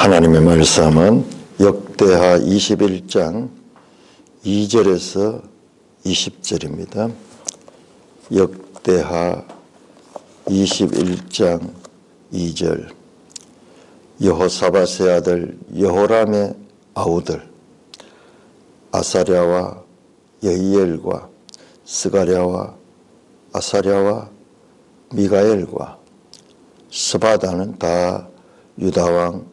하나님의 말씀은 역대하 21장 2절에서 20절입니다. 역대하 21장 2절. 여호사밧의 아들 여호람의 아우들 아사랴와 여히엘과 스가랴와 아사랴와 미가엘과 스바다는 다 유다왕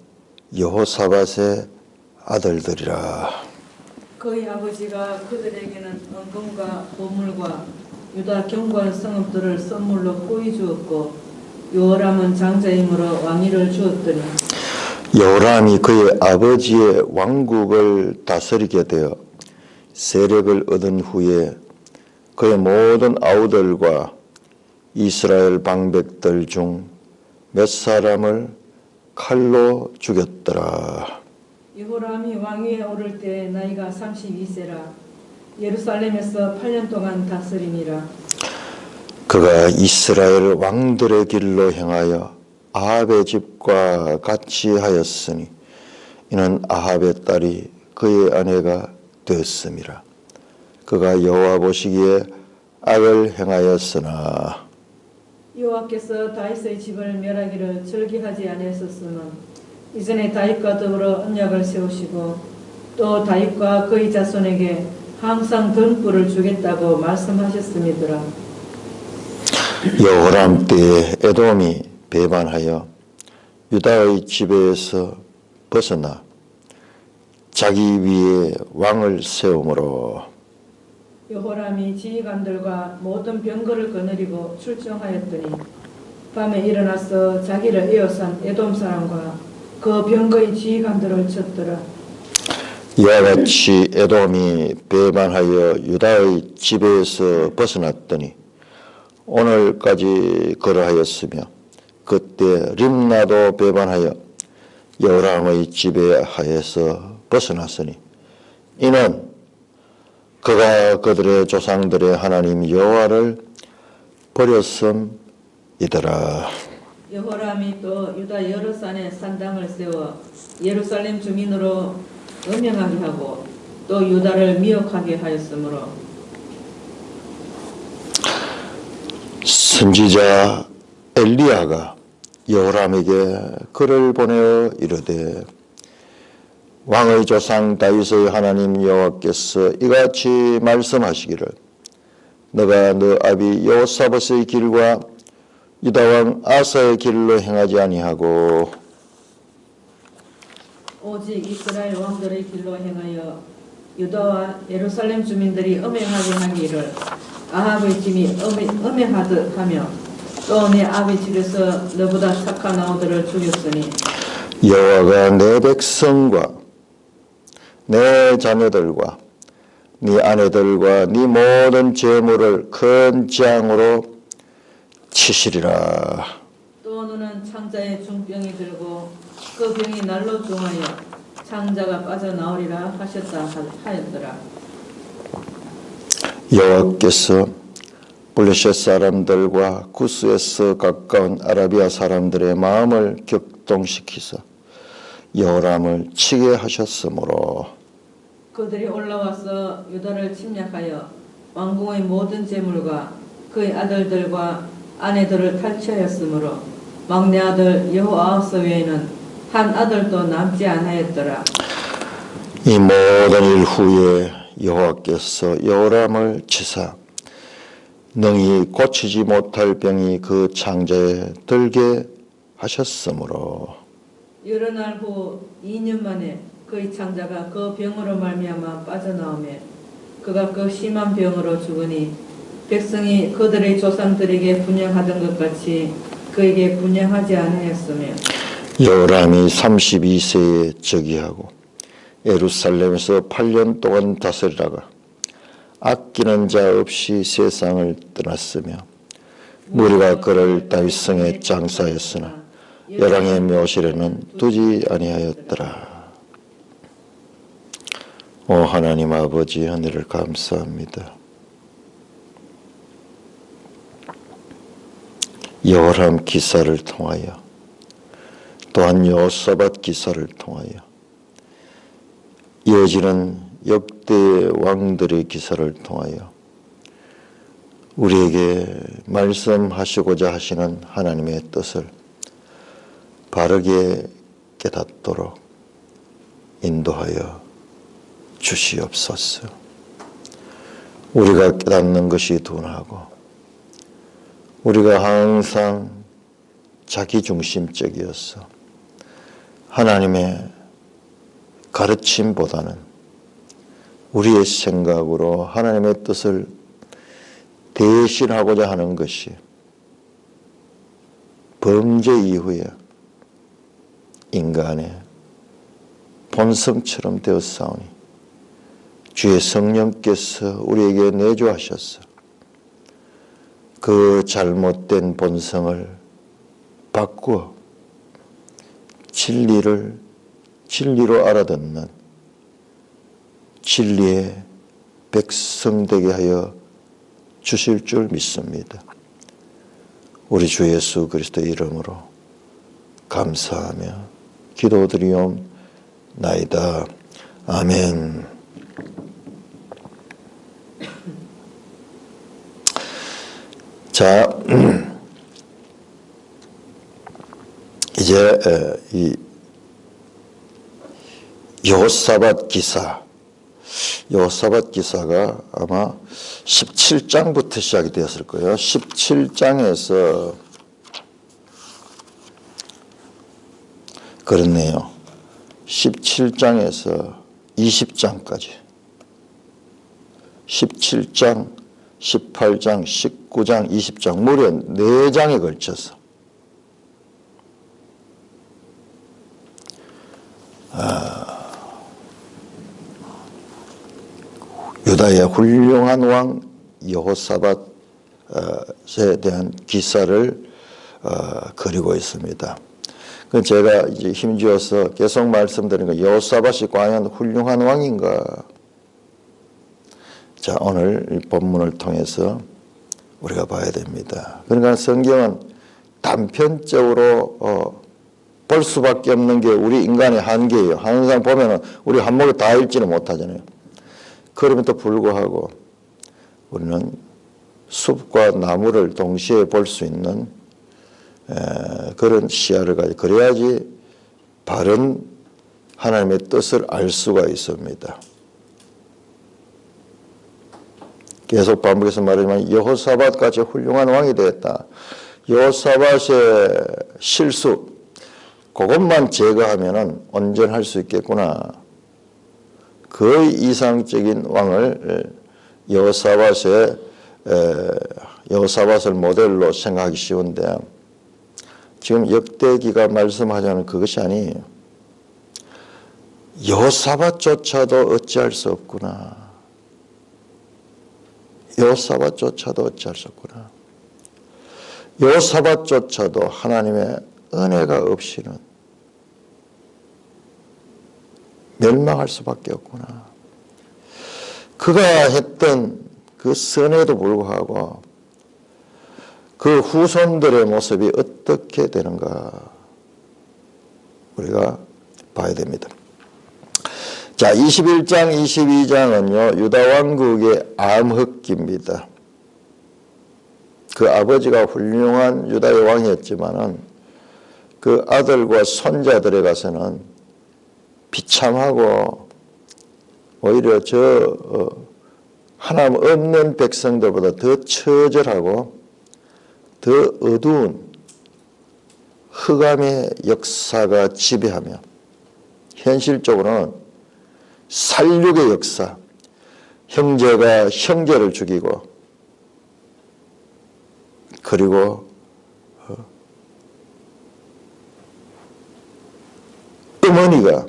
여호사밧의 아들들이라. 그의 아버지가 그들에게는 은금과 보물과 유다 견고한 성읍들을 선물로 꾸이 주었고 여호람은 장자이므로 왕위를 주었더니 여호람이 그의 아버지의 왕국을 다스리게 되어 세력을 얻은 후에 그의 모든 아우들과 이스라엘 방백들 중 몇 사람을 칼로 죽였더라. 여호람이 왕위에 오를 때 나이가 32세라 예루살렘에서 8년 동안 다스리니라. 그가 이스라엘 왕들의 길로 행하여 아합의 집과 같이 하였으니 이는 아합의 딸이 그의 아내가 되었음이라. 그가 여호와 보시기에 악을 행하였으나 여호와께서 다윗의 집을 멸하기를 절기하지 아니하셨으면 이전에 다윗과 더불어 언약을 세우시고 또 다윗과 그의 자손에게 항상 등불을 주겠다고 말씀하셨음이더라. 여호람 때에 에돔이 배반하여 유다의 지배에서 벗어나 자기 위에 왕을 세우므로 여호람이 지휘관들과 모든 병거를 거느리고 출정하였더니 밤에 일어나서 자기를 에워싼 에돔 사람과 그 병거의 지휘관들을 쳤더라. 이와 같이 에돔이 배반하여 유다의 지배에서 벗어났더니 오늘까지 그러하였으며 그때 림나도 배반하여 여호람의 지배하에서 벗어났으니 이는 그가 그들의 조상들의 하나님 여호와를 버렸음이더라. 여호람이 또 유다 여러 산에 산당을 세워 예루살렘 주민으로 음행하게 하고 또 유다를 미혹하게 하였으므로 선지자 엘리야가 여호람에게 글을 보내어 이르되 왕의 조상 다윗의 하나님 여호와께서 이같이 말씀하시기를 너가 너 아비 여호사밧의 길과 유다왕 아사의 길로 행하지 아니하고 오직 이스라엘 왕들의 길로 행하여 유다와 예루살렘 주민들이 음행하게 하기를 아합의 집이 음행하듯 하며 또 내 아비 집에서 너보다 착한 아우들을 죽였으니 여호와가 내 백성과 내 자녀들과 네 아내들과 네 모든 재물을 큰 재앙으로 치시리라. 또 너는 창자의 중병이 들고 그 병이 날로 종하여 창자가 빠져나오리라 하셨다 하였더라. 여호와께서 블레셋 사람들과 구스에서 가까운 아라비아 사람들의 마음을 격동시키사 여호람을 치게 하셨으므로 그들이 올라와서 유다를 침략하여 왕궁의 모든 재물과 그의 아들들과 아내들을 탈취하였으므로 막내 아들 여호아하스 외에는 한 아들도 남지 않았더라. 이 모든 일 후에 여호와께서 여호람을 치사 능히 고치지 못할 병이 그 창자에 들게 하셨으므로 여러 날 후 2년 만에 그의 창자가 그 병으로 말미암아 빠져나오매 그가 그 심한 병으로 죽으니 백성이 그들의 조상들에게 분양하던 것 같이 그에게 분양하지 아니하였으며 여호람이 32세에 즉위하고 예루살렘에서 8년 동안 다스리다가 아끼는 자 없이 세상을 떠났으며 무리가 그를 다윗성에 장사했으나 열왕의 묘실에는 두지 아니하였더라. 오 하나님 아버지 하늘을 감사합니다. 여호람 기사를 통하여 또한 여호사밧 기사를 통하여 이어지는 역대 왕들의 기사를 통하여 우리에게 말씀하시고자 하시는 하나님의 뜻을 바르게 깨닫도록 인도하여 주시옵소서. 우리가 깨닫는 것이 둔하고 우리가 항상 자기중심적이어서 하나님의 가르침보다는 우리의 생각으로 하나님의 뜻을 대신하고자 하는 것이 범죄 이후에 인간의 본성처럼 되었사오니 주의 성령께서 우리에게 내주하셔서 그 잘못된 본성을 바꾸어 진리로 알아듣는 진리의 백성 되게 하여 주실 줄 믿습니다. 우리 주 예수 그리스도의 이름으로 감사하며 기도드리옵나이다. 아멘. 자, 이제 이 여호사밧 기사가 아마 17장부터 시작이 되었을 거예요. 17장에서 그렇네요. 17장에서 20장까지 17장, 18장, 19장, 20장 무려 4장에 걸쳐서 유다의 훌륭한 왕 여호사밧에 대한 기사를 그리고 있습니다. 제가 이제 힘주어서 계속 말씀드린 거, 여호사밧이 과연 훌륭한 왕인가? 자, 오늘 이 본문을 통해서 우리가 봐야 됩니다. 그러니까 성경은 단편적으로 볼 수밖에 없는 게 우리 인간의 한계예요. 항상 보면은 우리 한 목에 다 읽지는 못하잖아요. 그럼에도 불구하고 우리는 숲과 나무를 동시에 볼 수 있는 그런 시야를 가지고 그래야지 바른 하나님의 뜻을 알 수가 있습니다. 계속 반복해서 말하지만 여호사밧같이 훌륭한 왕이 되었다. 여호사밧의 실수 그것만 제거하면은 온전할 수 있겠구나. 거의 이상적인 왕을 여호사밧을 모델로 생각하기 쉬운데 지금 역대기가 말씀하자는 그것이 아니에요. 여호사밧조차도 어찌할 수 없구나. 여호사밧조차도 어찌할 수 없구나. 여호사밧조차도 하나님의 은혜가 없이는 멸망할 수밖에 없구나. 그가 했던 그 선에도 불구하고 그 후손들의 모습이 어떻게 되는가 우리가 봐야 됩니다. 자, 21장, 22장은요, 유다 왕국의 암흑기입니다. 그 아버지가 훌륭한 유다의 왕이었지만은 그 아들과 손자들에 가서는 비참하고 오히려 하나님 없는 백성들보다 더 처절하고 더 어두운 흑암의 역사가 지배하며 현실적으로는 살육의 역사, 형제가 형제를 죽이고 그리고 어머니가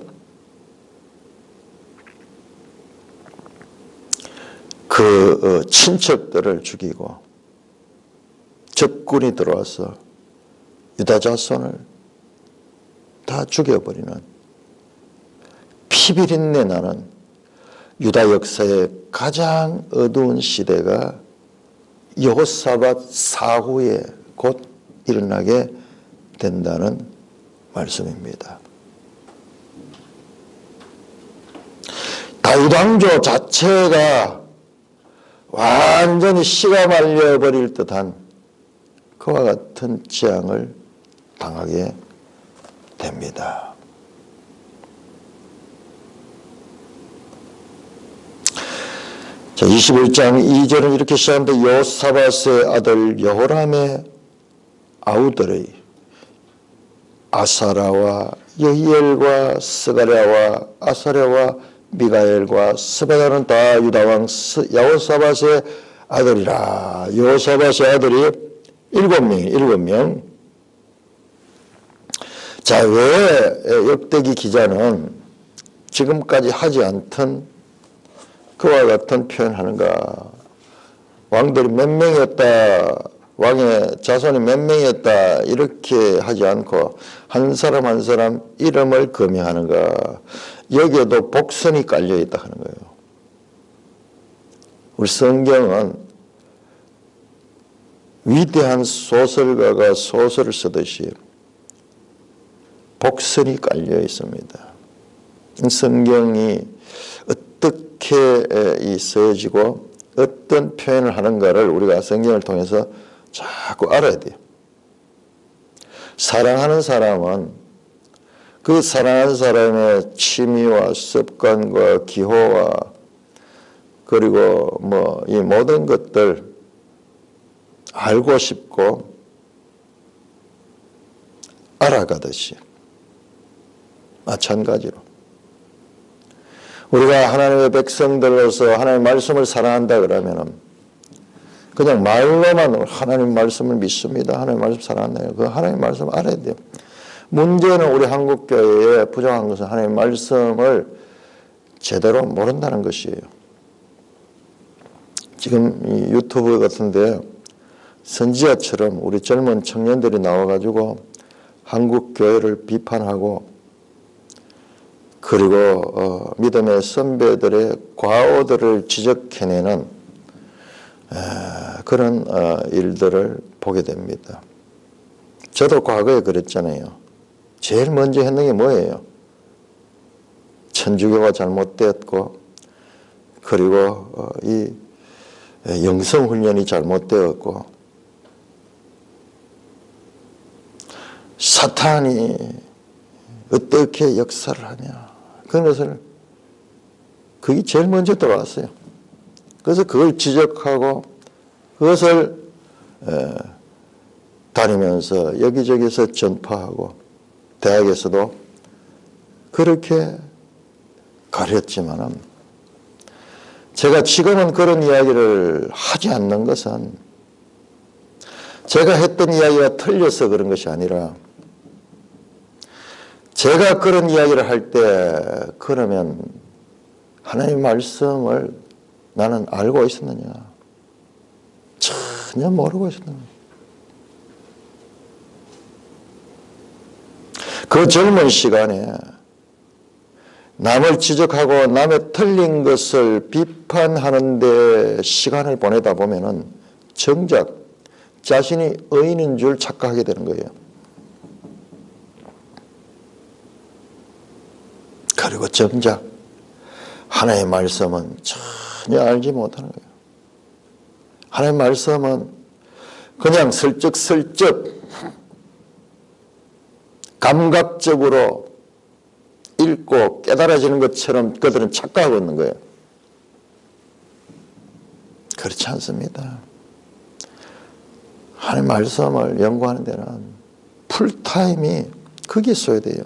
그 친척들을 죽이고 적군이 들어와서 유다 자손을 다 죽여버리는 피비린내 나는 유다 역사의 가장 어두운 시대가 여호사밧 사후에 곧 일어나게 된다는 말씀입니다. 다윗 왕조 자체가 완전히 씨가 말려버릴 듯한 그와 같은 재앙을 당하게 됩니다. 자, 21장 2절은 이렇게 시작합니다. 요사밧의 아들 여호람의 아우들의 아사라와 여히엘과 스가랴와 아사랴와 미가엘과 스바다는 다 유다왕 여호사밧의 아들이라. 여호사밧의 아들이 7명. 자, 왜 역대기 기자는 지금까지 하지 않던 그와 같은 표현하는가? 왕들이 몇 명이었다, 왕의 자손이 몇 명이었다 이렇게 하지 않고 한 사람 한 사람 이름을 거명하는가? 여기에도 복선이 깔려있다 하는 거예요. 우리 성경은 위대한 소설가가 소설을 쓰듯이 복선이 깔려 있습니다. 성경이 어떻게 써지고 어떤 표현을 하는가를 우리가 성경을 통해서 자꾸 알아야 돼요. 사랑하는 사람은 그 사랑하는 사람의 취미와 습관과 기호와 그리고 이 모든 것들 알고 싶고 알아가듯이 마찬가지로 우리가 하나님의 백성들로서 하나님의 말씀을 사랑한다 그러면은 그냥 말로만 하나님 말씀을 믿습니다. 하나님 말씀 사랑한다. 그 하나님 말씀을 알아야 돼요. 문제는 우리 한국교회에 부정한 것은 하나님 말씀을 제대로 모른다는 것이에요. 지금 이 유튜브 같은데 선지자처럼 우리 젊은 청년들이 나와가지고 한국교회를 비판하고 그리고 믿음의 선배들의 과오들을 지적해내는 그런 일들을 보게 됩니다. 저도 과거에 그랬잖아요. 제일 먼저 했는 게 뭐예요? 천주교가 잘못되었고 그리고 이 영성훈련이 잘못되었고 사탄이 어떻게 역사를 하냐 그런 것을 그게 제일 먼저 들어왔어요. 그래서 그걸 지적하고 그것을 다니면서 여기저기서 전파하고 대학에서도 그렇게 가르쳤지만은 제가 지금은 그런 이야기를 하지 않는 것은 제가 했던 이야기가 틀려서 그런 것이 아니라 제가 그런 이야기를 할 때 그러면 하나님의 말씀을 나는 알고 있었느냐? 전혀 모르고 있었느냐? 그 젊은 시간에 남을 지적하고 남의 틀린 것을 비판하는 데 시간을 보내다 보면은 정작 자신이 의인인 줄 착각하게 되는 거예요. 그리고 정작 하나님의 말씀은 전혀 알지 못하는 거예요. 하나님의 말씀은 그냥 슬쩍슬쩍 감각적으로 읽고 깨달아지는 것처럼 그들은 착각하고 있는 거예요. 그렇지 않습니다. 하나님의 말씀을 연구하는 데는 풀타임이 거기에 써야 돼요.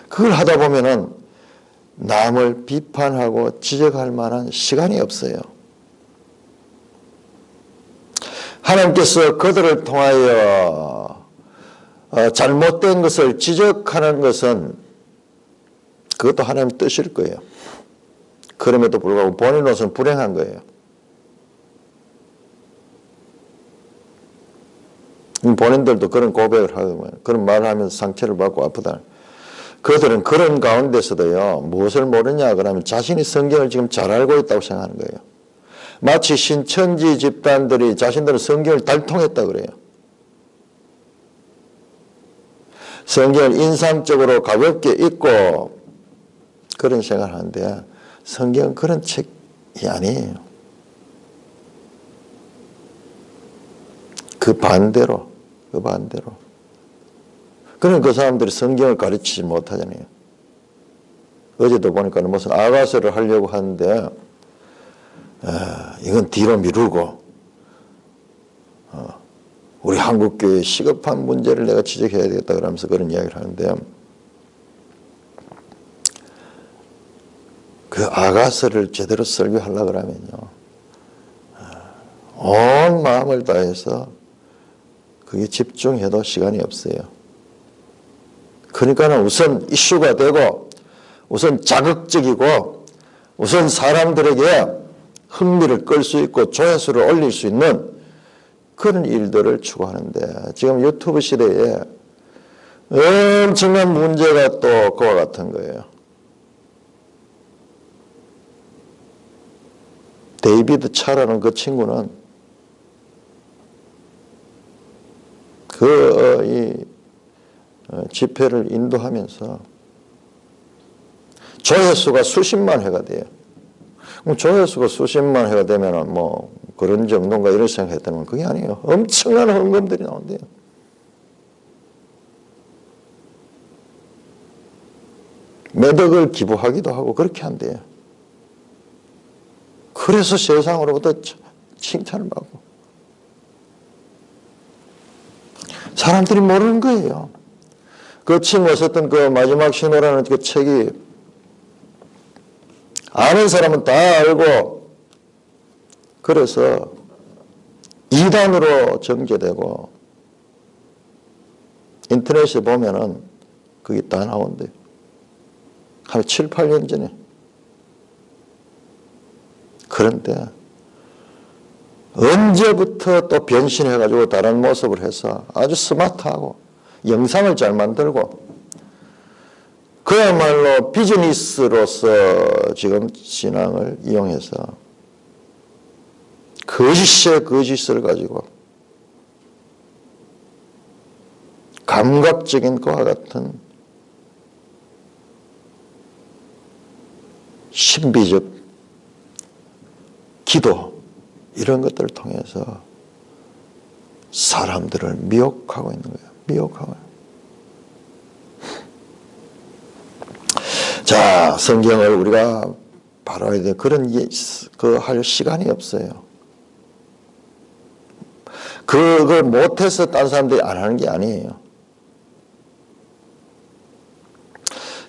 그걸 하다 보면은 남을 비판하고 지적할 만한 시간이 없어요. 하나님께서 그들을 통하여 잘못된 것을 지적하는 것은 그것도 하나님 뜻일 거예요. 그럼에도 불구하고 본인으로서는 불행한 거예요. 본인들도 그런 고백을 하고 그런 말을 하면서 상처를 받고 아프다. 그들은 그런 가운데서도요, 무엇을 모르냐 그러면 자신이 성경을 지금 잘 알고 있다고 생각하는 거예요. 마치 신천지 집단들이 자신들은 성경을 달통했다 그래요. 성경을 인상적으로 가볍게 읽고 그런 생각을 하는데 성경은 그런 책이 아니에요. 그 반대로. 그런 그 사람들이 성경을 가르치지 못하잖아요. 어제도 보니까 무슨 아가서를 하려고 하는데 이건 뒤로 미루고 우리 한국교회의 시급한 문제를 내가 지적해야 되겠다 그러면서 그런 이야기를 하는데 그 아가서를 제대로 설교하려고 그러면요 온 마음을 다해서 그게 집중해도 시간이 없어요. 그러니까 우선 이슈가 되고 우선 자극적이고 우선 사람들에게 흥미를 끌 수 있고 조회수를 올릴 수 있는 그런 일들을 추구하는데 지금 유튜브 시대에 엄청난 문제가 또 그와 같은 거예요. 데이비드 차라는 그 친구는 집회를 인도하면서 조회수가 수십만 회가 돼요. 조회수가 수십만 회가 되면은 뭐 그런 정도인가 이런 생각했다면 그게 아니에요. 엄청난 헌금들이 나온대요. 몇 억을 기부하기도 하고 그렇게 한대요. 그래서 세상으로부터 칭찬을 받고 사람들이 모르는 거예요. 그 친구가 썼던 그 마지막 신호라는 그 책이 아는 사람은 다 알고 그래서 이단으로 정제되고 인터넷에 보면은 그게 다 나온대요. 한 7, 8년 전에. 그런데 언제부터 또 변신해가지고 다른 모습을 해서 아주 스마트하고 영상을 잘 만들고 그야말로 비즈니스로서 지금 신앙을 이용해서 거짓의 거짓을 가지고 감각적인 것과 같은 신비적 기도 이런 것들을 통해서 사람들을 미혹하고 있는 거예요. 미혹하고. 자, 성경을 우리가 바라야 돼. 그런 할 시간이 없어요. 그걸 못해서 다른 사람들이 안 하는 게 아니에요.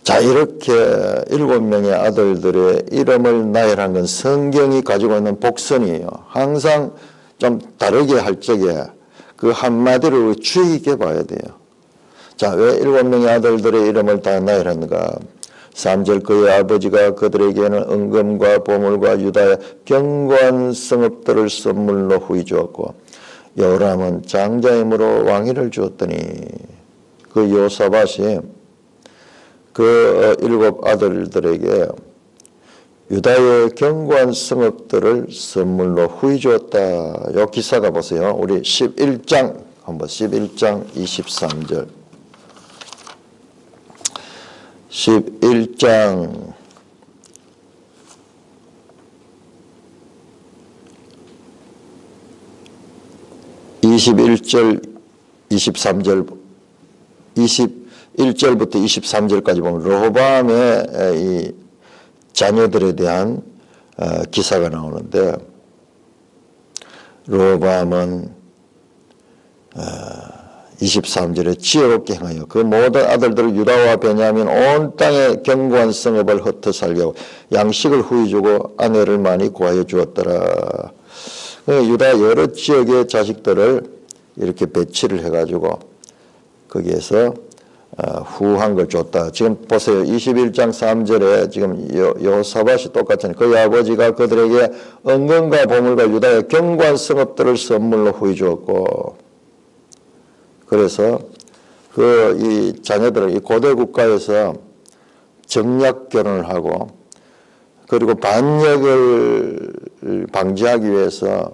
자, 이렇게 7명의 아들들의 이름을 나열한 건 성경이 가지고 있는 복선이에요. 항상 좀 다르게 할 적에 그 한마디를 주의 깊게 봐야 돼요. 자, 왜 7명의 아들들의 이름을 다 나열했는가? 3절 그의 아버지가 그들에게는 은금과 보물과 유다의 견고한 성읍들을 선물로 후히 주었고 여호람은 장자임으로 왕위를 주었더니 그 요사밧이 그 7 아들들에게 유다의 견고한 성읍들을 선물로 후히 주었다. 요 기사가 보세요. 우리 11장 한번 11장 23절 11장 21절 23절 21절부터 23절까지 보면 르호보암의 이 자녀들에 대한 기사가 나오는데 르호보암은 23절에 지혜롭게 행하여 그 모든 아들들을 유다와 베냐민 온 땅의 견고한 성읍을 흩어 살게 하고 양식을 후히 주고 아내를 많이 구하여 주었더라. 유다 여러 지역의 자식들을 이렇게 배치를 해가지고 거기에서 후한 걸 줬다. 지금 보세요. 21장 3절에 지금 여호사밧이 똑같은 그의 아버지가 그들에게 은금과 보물과 유다의 견고한 성읍들을 선물로 후히 주었고 그래서 이 자녀들을 이 고대 국가에서 정략 결혼을 하고 그리고 반역을 방지하기 위해서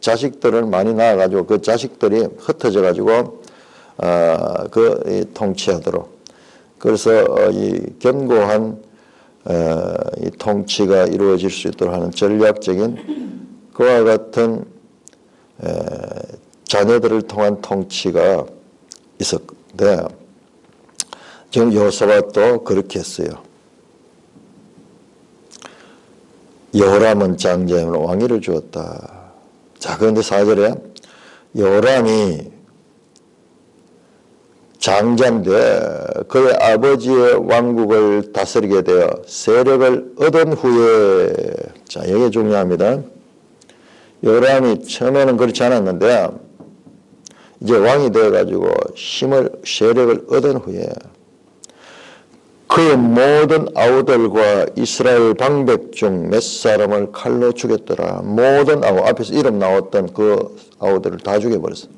자식들을 많이 낳아가지고 그 자식들이 흩어져 가지고 통치하도록. 그래서 이 견고한 이 통치가 이루어질 수 있도록 하는 전략적인 그와 같은 자녀들을 통한 통치가 있었는데, 지금 여호사밧도 그렇게 했어요. 여호람은 장자임으로 왕위를 주었다. 자, 그런데 4절에 여호람이 장자인데 그의 아버지의 왕국을 다스리게 되어 세력을 얻은 후에, 자, 이게 중요합니다. 여호람이 처음에는 그렇지 않았는데 이제 왕이 되어가지고 세력을 얻은 후에 그 모든 아우들과 이스라엘 방백 중 몇 사람을 칼로 죽였더라. 모든 아우, 앞에서 이름 나왔던 그 아우들을 다 죽여버렸어.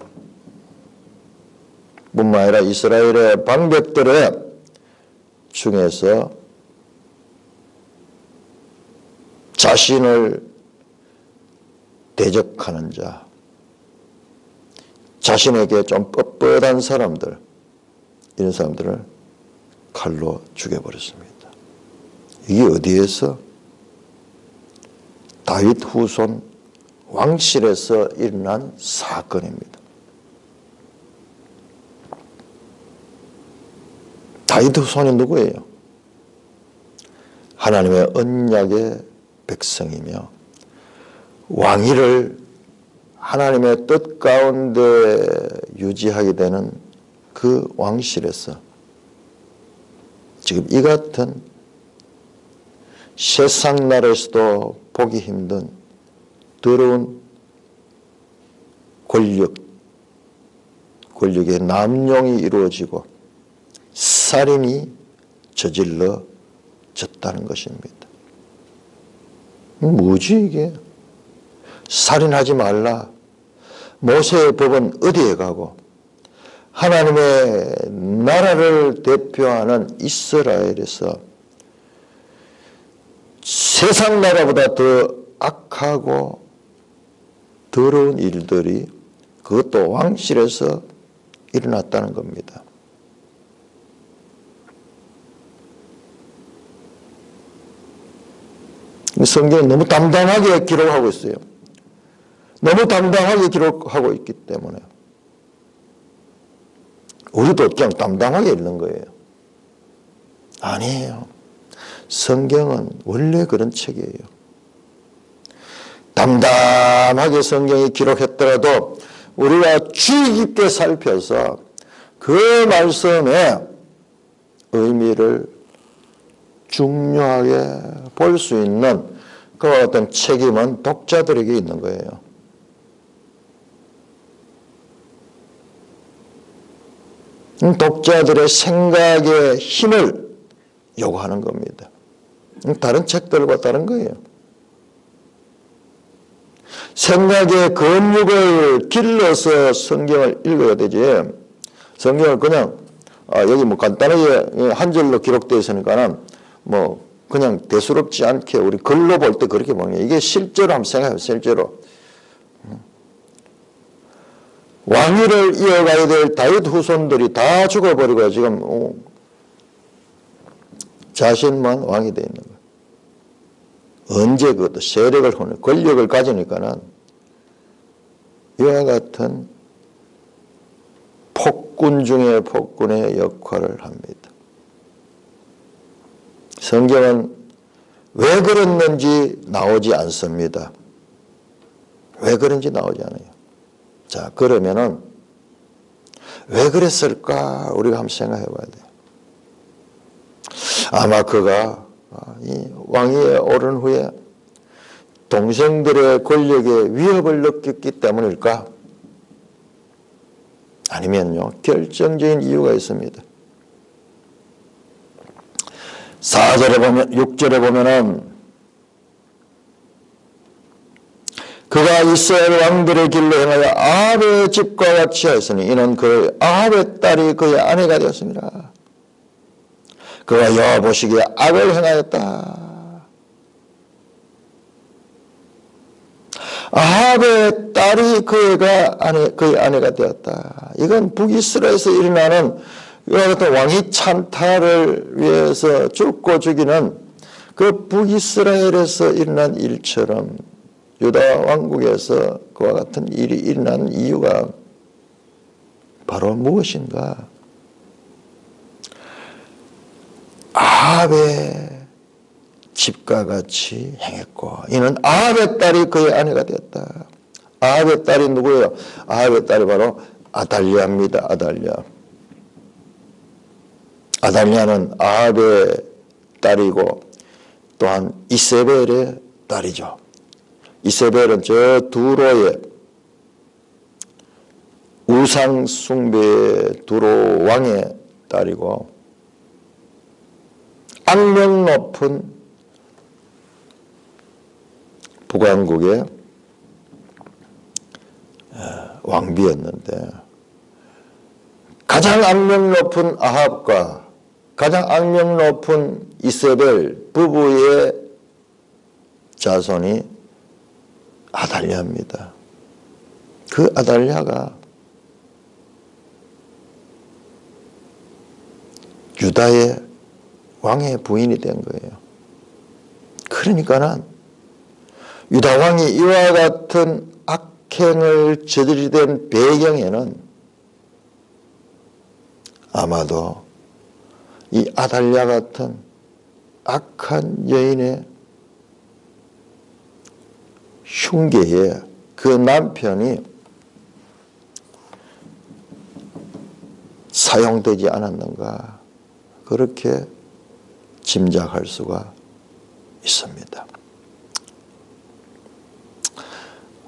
뿐만 아니라 이스라엘의 방백들의 중에서 자신을 대적하는 자, 자신에게 좀 뻣뻣한 사람들, 이런 사람들을 칼로 죽여버렸습니다. 이게 어디에서? 다윗 후손 왕실에서 일어난 사건입니다. 다윗 후손이 누구예요? 하나님의 언약의 백성이며 왕위를 하나님의 뜻 가운데 유지하게 되는 그 왕실에서 지금 이 같은 세상 나라에서도 보기 힘든 더러운 권력의 남용이 이루어지고 살인이 저질러졌다는 것입니다. 뭐지 이게? 살인하지 말라. 모세의 법은 어디에 가고 하나님의 나라를 대표하는 이스라엘에서 세상 나라보다 더 악하고 더러운 일들이 그것도 왕실에서 일어났다는 겁니다. 성경은 너무 담담하게 기록하고 있어요. 너무 담담하게 기록하고 있기 때문에 우리도 그냥 담담하게 읽는 거예요. 아니에요. 성경은 원래 그런 책이에요. 담담하게 성경이 기록했더라도 우리가 주의 깊게 살펴서 그 말씀의 의미를 중요하게 볼 수 있는 그 어떤 책임은 독자들에게 있는 거예요. 독자들의 생각의 힘을 요구하는 겁니다. 다른 책들과 다른 거예요. 생각의 근육을 길러서 성경을 읽어야 되지. 성경을 그냥 여기 뭐 간단하게 한 절로 기록되어 있으니까는 뭐 그냥 대수롭지 않게 우리 글로 볼 때 그렇게 보는 거예요. 이게 실제로 한번 생각해요. 실제로 왕위를 이어가야 될 다윗 후손들이 다 죽어버리고 지금 자신만 왕이 되어 있는 거예요. 언제 그것도 세력을 권력을 가지니까는 이와 같은 폭군 중의 폭군의 역할을 합니다. 성경은 왜 그랬는지 나오지 않습니다. 왜 그런지 나오지 않아요. 자, 그러면은 왜 그랬을까 우리가 한번 생각해 봐야 돼요. 아마 그가 이 왕위에 오른 후에 동생들의 권력에 위협을 느꼈기 때문일까? 아니면요, 결정적인 이유가 있습니다. 4절에 보면, 6절에 보면은 그가 이스라엘 왕들의 길로 행하여 아합의 집과 같이 하였으니 이는 그 아합의 딸이 그의 아내가 되었습니다. 그가 여호와 보시기에 악을 행하였다. 아합의 딸 딸이 그의 아내가 되었다. 이건 북이스라엘에서 일어나는 이와 같은 왕위 찬탈을 위해서 죽고 죽이는 그 북이스라엘에서 일어난 일처럼 유다 왕국에서 그와 같은 일이 일어나는 이유가 바로 무엇인가? 아합의 집과 같이 행했고 이는 아합의 딸이 그의 아내가 되었다. 아합의 딸이 누구예요? 아합의 딸이 바로 아달랴입니다. 아달랴. 아달랴는 아합의 딸이고 또한 이세벨의 딸이죠. 이세벨은 저 두로의 우상 숭배의 두로 왕의 딸이고 악명 높은 북왕국의 왕비였는데 가장 악명 높은 아합과 가장 악명 높은 이세벨 부부의 자손이 아달랴입니다. 그 아달랴가 유다의 왕의 부인이 된 거예요. 그러니까는 유다 왕이 이와 같은 악행을 저지르게 된 배경에는 아마도 이 아달랴 같은 악한 여인의 흉계에 그 남편이 사용되지 않았는가 그렇게 짐작할 수가 있습니다.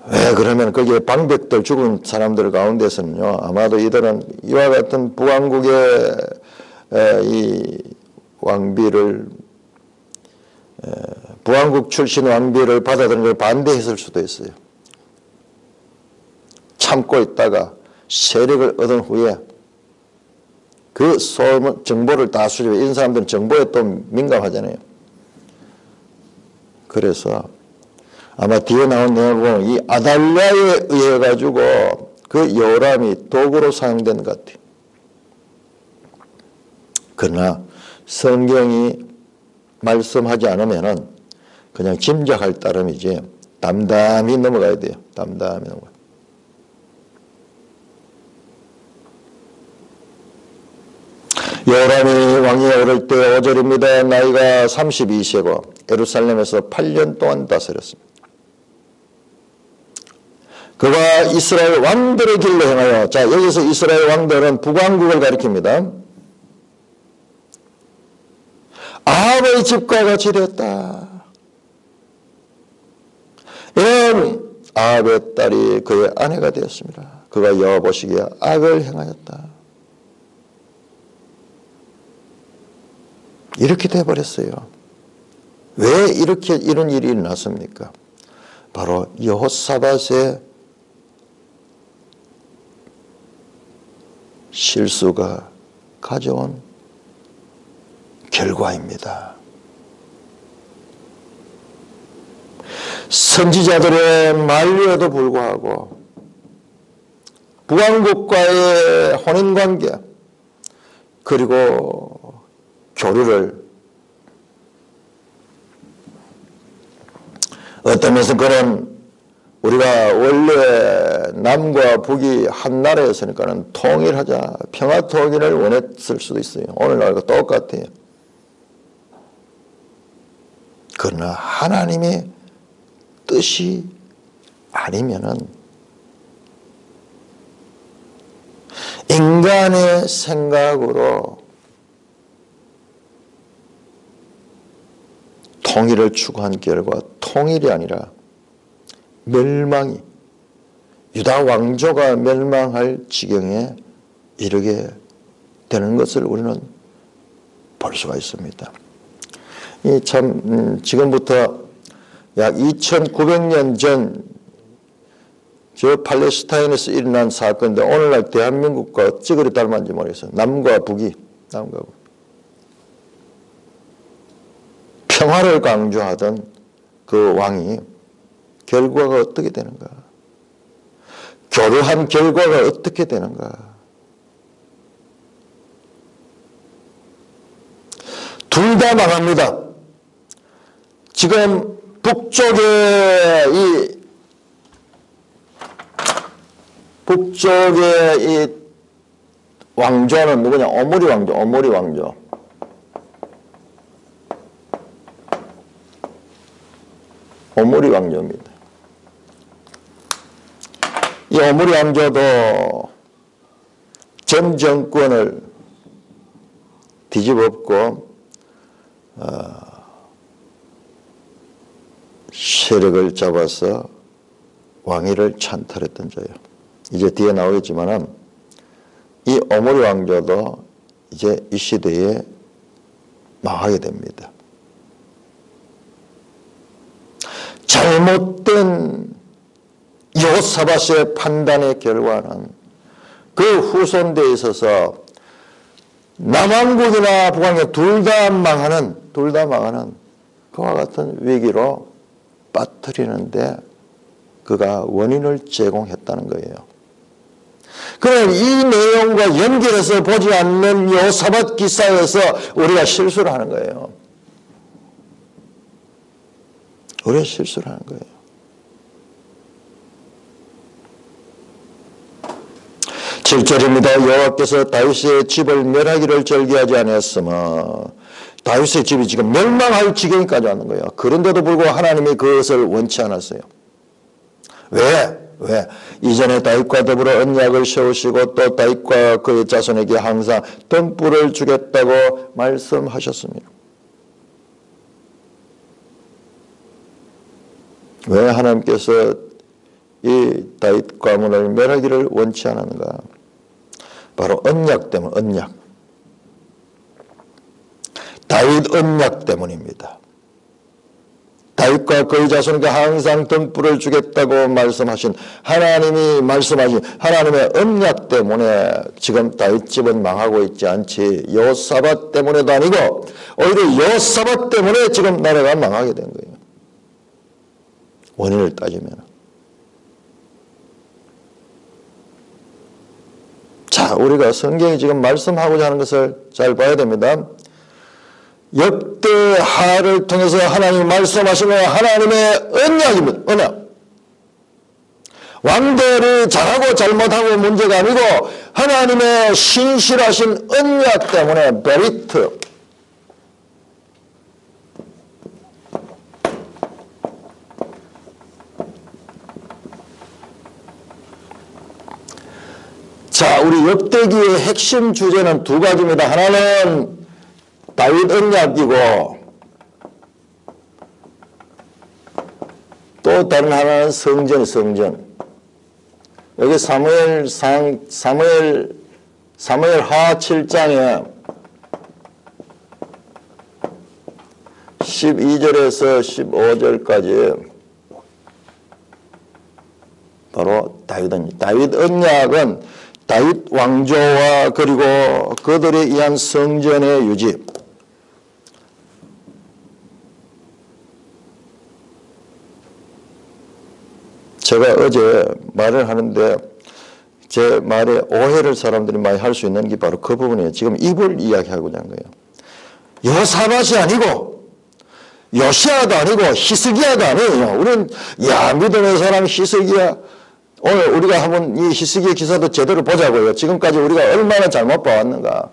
왜 그러면 거기에 방백들 죽은 사람들 가운데서는요 아마도 이들은 이와 같은 북왕국의 이 왕비를 북왕국 출신 왕비를 받아들이는 걸 반대했을 수도 있어요. 참고 있다가 세력을 얻은 후에 그 소문, 정보를 다 수집해. 이런 사람들은 정보에 또 민감하잖아요. 그래서 아마 뒤에 나온 내용을 보면 이 아달랴에 의해 가지고 그 요람이 도구로 사용된 것 같아요. 그러나 성경이 말씀하지 않으면은 그냥 짐작할 따름이지 담담히 넘어가야 돼요. 담담히 넘어가요. 요람이 왕위에 오를 때 5절입니다. 나이가 32세고 예루살렘에서 8년 동안 다스렸습니다. 그가 이스라엘 왕들의 길로 행하여, 자 여기서 이스라엘 왕들은 북왕국을 가리킵니다. 아합의 집과 같이 되었다. 이는 아합의 딸이 그의 아내가 되었습니다. 그가 여호와 보시기에 악을 행하였다. 이렇게 돼버렸어요. 왜 이렇게 이런 일이 일어났습니까? 바로 여호사밧의 실수가 가져온 결과입니다. 선지자들의 만류에도 불구하고 북왕국과의 혼인관계 그리고 교류를 어떤 면에서 그런 우리가 원래 남과 북이 한 나라였으니까는 통일하자, 평화 통일을 원했을 수도 있어요. 오늘날과 똑같아요. 그러나 하나님의 뜻이 아니면은 인간의 생각으로 통일을 추구한 결과 통일이 아니라 멸망이 유다 왕조가 멸망할 지경에 이르게 되는 것을 우리는 볼 수가 있습니다. 이 참 지금부터 약 2900년 전 저 팔레스타인에서 일어난 사건인데 오늘날 대한민국과 어찌 그리 닮았는지 모르겠어요. 남과 북이 평화를 강조하던 그 왕이 결과가 어떻게 되는가? 교류한 결과가 어떻게 되는가? 둘 다 망합니다. 지금 북쪽의 이 왕조는 누구냐? 오므리 왕조, 오므리 왕조. 오므리 왕조입니다. 이 오므리 왕조도 전 정권을 뒤집었고 세력을 잡아서 왕위를 찬탈했던 자예요. 이제 뒤에 나오겠지만은 이 오므리 왕조도 이제 이 시대에 망하게 됩니다. 잘못된 여호사밧의 판단의 결과는 그 후손대에 있어서 남왕국이나 북왕국 둘 다 망하는 그와 같은 위기로 빠뜨리는데 그가 원인을 제공했다는 거예요. 그럼 이 내용과 연결해서 보지 않는 여호사밧 기사에서 우리가 실수를 하는 거예요. 우리가 실수를 하는 거예요. 7절입니다. 여호와께서 다윗의 집을 멸하기를 절기하지 않았으며 다윗의 집이 지금 멸망할 지경까지 왔는 거예요. 그런데도 불구하고 하나님이 그것을 원치 않았어요. 왜? 이전에 다윗과 더불어 언약을 세우시고 또 다윗과 그의 자손에게 항상 등불을 주겠다고 말씀하셨습니다. 왜 하나님께서 이 다윗 가문을 멸하기를 원치 않았는가? 바로 언약 때문, 언약. 다윗 언약 때문입니다. 다윗과 그의 자손에게 항상 등불을 주겠다고 말씀하신 하나님이 말씀하신 하나님의 언약 때문에 지금 다윗 집은 망하고 있지 않지 여호사밧 때문에도 아니고 오히려 여호사밧 때문에 지금 나라가 망하게 된 거예요. 원인을 따지면. 자, 우리가 성경이 지금 말씀하고자 하는 것을 잘 봐야 됩니다. 역대하를 통해서 하나님이 말씀하시는 하나님의 언약입니다. 언약. 왕들이 잘하고 잘못하고 문제가 아니고 하나님의 신실하신 언약 때문에 메리트. 자, 우리 역대기의 핵심 주제는 두 가지입니다. 하나는 다윗 언약이고 또 다른 하나는 성전. 여기 사무엘하 7장에 12절에서 15절까지 바로 다윗 언약은 다윗 왕조와 그리고 그들에 의한 성전의 유지. 제가 어제 말을 하는데 제 말에 오해를 사람들이 많이 할 수 있는 게 바로 그 부분이에요. 지금 입을 이야기하고자 하는 거예요. 여호사밧이 아니고 요시야도 아니고 히스기야도 아니에요. 우리는 믿음의 사람 히스기야. 오늘 우리가 한번 이 히스기야 기사도 제대로 보자고요. 지금까지 우리가 얼마나 잘못 봐왔는가.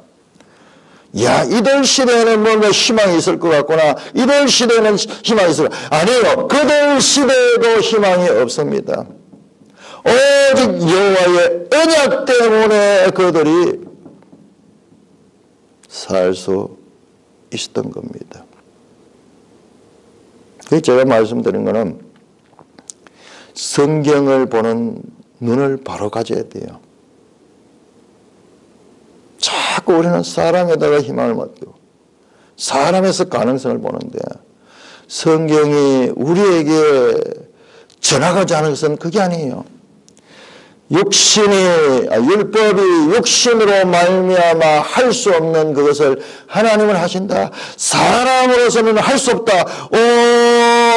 이들 시대에는 뭔가 희망이 있을 것 같구나. 이들 시대에는 희망이 있을 것 같구나. 아니에요. 그들 시대에도 희망이 없습니다. 오직 여호와의 언약 때문에 그들이 살 수 있었던 겁니다. 그래서 제가 말씀드린 거는 성경을 보는 눈을 바로 가져야 돼요. 자꾸 우리는 사람에다가 희망을 맡기고 사람에서 가능성을 보는데 성경이 우리에게 전하고자 하는 것은 그게 아니에요. 율법이 육신으로 말미암아 할 수 없는 그것을 하나님은 하신다. 사람으로서는 할 수 없다.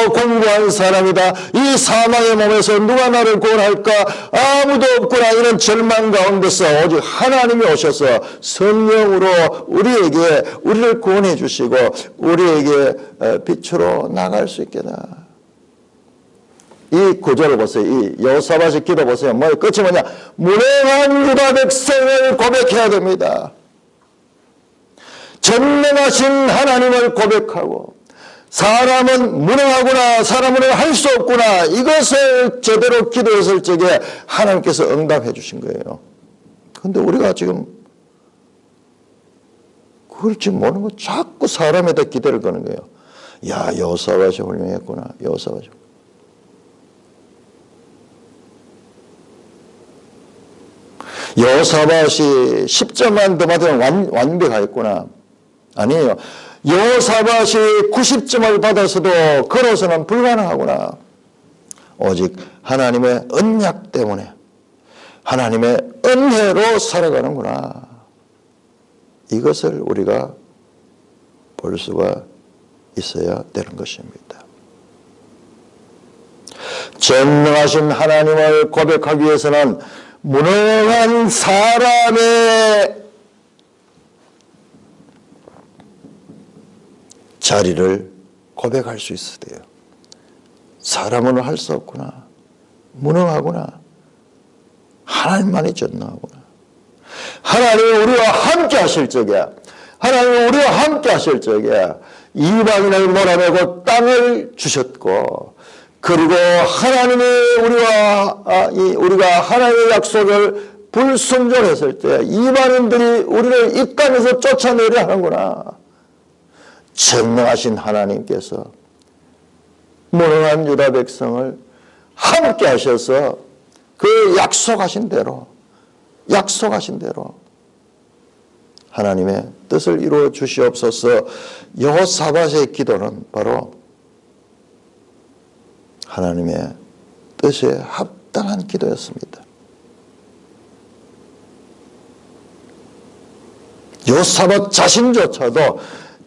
공부한 사람이다. 이 사망의 몸에서 누가 나를 구원할까? 아무도 없구나. 이런 절망 가운데서 오직 하나님이 오셔서 성령으로 우리를 구원해 주시고 우리에게 빛으로 나갈 수 있겠다. 이 구절을 보세요. 이 여호사밧의 기도 보세요. 끝이 뭐냐? 무능한 유다 백성을 고백해야 됩니다. 전능하신 하나님을 고백하고 사람은 무능하구나, 사람은 할 수 없구나, 이것을 제대로 기도했을 적에 하나님께서 응답해 주신 거예요. 그런데 우리가 지금 그걸 지금 모르는 거 자꾸 사람에다 기대를 거는 거예요. 야, 여호사밧이 훌륭했구나. 여호사밧이. 여호사밧이 10점만 더 받으면 완벽하였구나. 아니에요. 여호사밧이 90점을 받아서도 걸어서는 불가능하구나. 오직 하나님의 언약 때문에 하나님의 은혜로 살아가는구나. 이것을 우리가 볼 수가 있어야 되는 것입니다. 전능하신 하나님을 고백하기 위해서는 무능한 사람의 자리를 고백할 수 있어야 돼요. 사람은 할 수 없구나. 무능하구나. 하나님만이 전능하구나. 하나님이 우리와 함께 하실 적에, 하나님이 우리와 함께 하실 적에 이방인을 몰아내고 땅을 주셨고, 그리고 하나님이 우리가 하나님의 약속을 불순종했을 때 이방인들이 우리를 이 땅에서 쫓아내려 하는구나. 전능하신 하나님께서 무능한 유다 백성을 함께 하셔서 그 약속하신 대로 하나님의 뜻을 이루어 주시옵소서. 여호사밧의 기도는 바로 하나님의 뜻에 합당한 기도였습니다. 여호사밧 자신조차도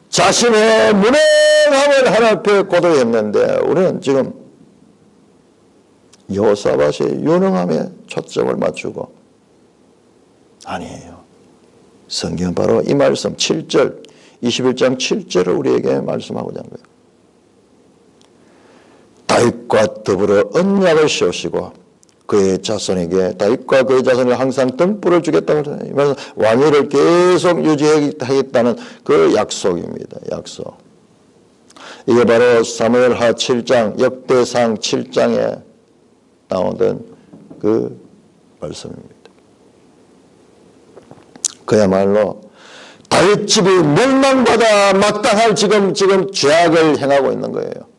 자신의 무능함을 하나님 앞에 고백했는데 우리는 지금 여호사밧의 유능함에 초점을 맞추고 아니에요. 성경은 바로 이 말씀 7절 21장 7절을 우리에게 말씀하고자 하는 거예요. 다윗과 더불어 언약을 세우시고 그의 자손에게 다윗과 그의 자손에게 항상 등불을 주겠다고 하면서 왕위를 계속 유지하겠다는 그 약속입니다. 약속. 이게 바로 사무엘하 7장 역대상 7장에 나오던 그 말씀입니다. 그야말로 다윗 집이 멸망받아 마땅할 지금 죄악을 행하고 있는 거예요.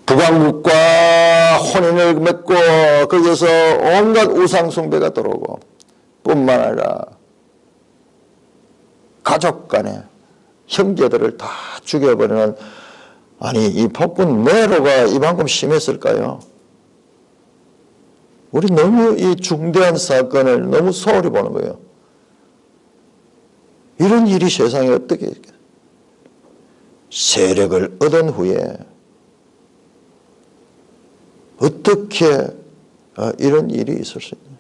북왕국과 혼인을 맺고 거기에서 온갖 우상 숭배가 들어오고 뿐만 아니라 가족 간에 형제들을 다 죽여버리는 아니 이 폭군 네로가 이만큼 심했을까요? 우리 너무 이 중대한 사건을 너무 소홀히 보는 거예요. 이런 일이 세상에 어떻게 세력을 얻은 후에 어떻게 이런 일이 있을 수 있냐.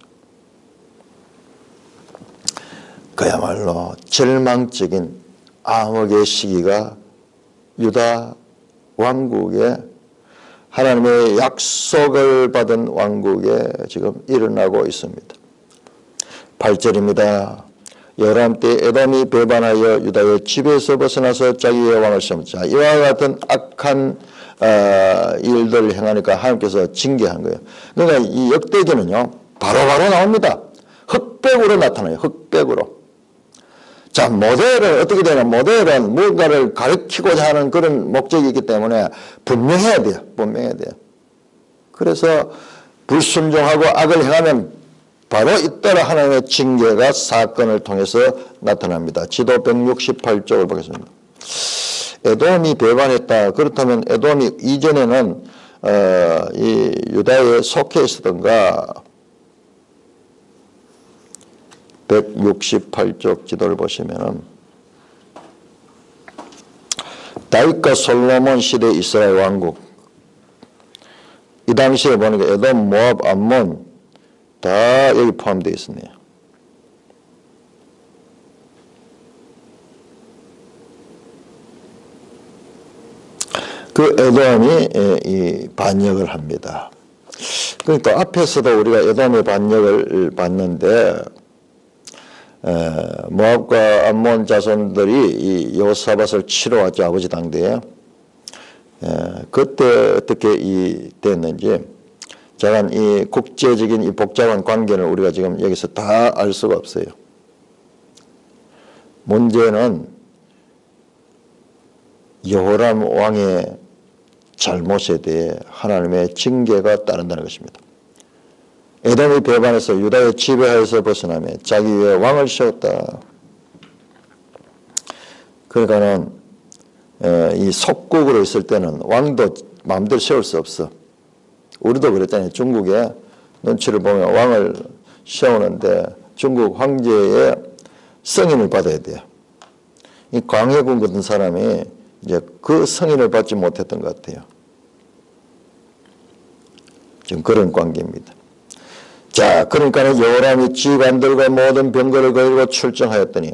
그야말로 절망적인 암흑의 시기가 유다 왕국에 하나님의 약속을 받은 왕국에 지금 일어나고 있습니다. 8절입니다. 여호람 때 에돔이 배반하여 유다의 집에서 벗어나서 자기의 왕을 세웠자 이와 같은 악한 일들을 행하니까 하나님께서 징계한 거예요. 그러니까 이 역대기는요 바로바로 나옵니다. 흑백으로 나타나요. 흑백으로. 자, 모델은 어떻게 되냐? 모델은 뭔가를 가르치고자 하는 그런 목적이 있기 때문에 분명해야 돼요. 분명해야 돼요. 그래서 불순종하고 악을 행하면 바로 잇따라 하나님의 징계가 사건을 통해서 나타납니다. 지도 168쪽을 보겠습니다. 에돔이 배반했다. 그렇다면 에돔이 이전에는 이 유다에 속해 있었던가? 168쪽 지도를 보시면은 다윗과 솔로몬 시대 이스라엘 왕국, 이 당시에 보니까 에돔, 모압, 암몬 다 여기 포함되어 있었네요. 그 에돔이 이 반역을 합니다. 그러니까 앞에서도 우리가 에돔의 반역을 봤는데 모압과 암몬 자손들이 이 여호사밧을 치러 왔죠. 아버지 당대에. 그때 어떻게 됐는지 잠깐 이 국제적인 이 복잡한 관계를 우리가 지금 여기서 다 알 수가 없어요. 문제는 여호람 왕의 잘못에 대해 하나님의 징계가 따른다는 것입니다. 에돔이 배반해서 유다의 지배하에서 벗어나며 자기 위에 왕을 세웠다. 그러니까는 이 속국으로 있을 때는 왕도 마음대로 세울 수 없어. 우리도 그랬잖아요. 중국에 눈치를 보면 왕을 세우는데 중국 황제의 승인을 받아야 돼요. 이 광해군 같은 사람이 이제 그 승인을 받지 못했던 것 같아요. 지금 그런 관계입니다. 자, 그러니까 여호람이 지휘관들과 모든 병거를 거느리고 출정하였더니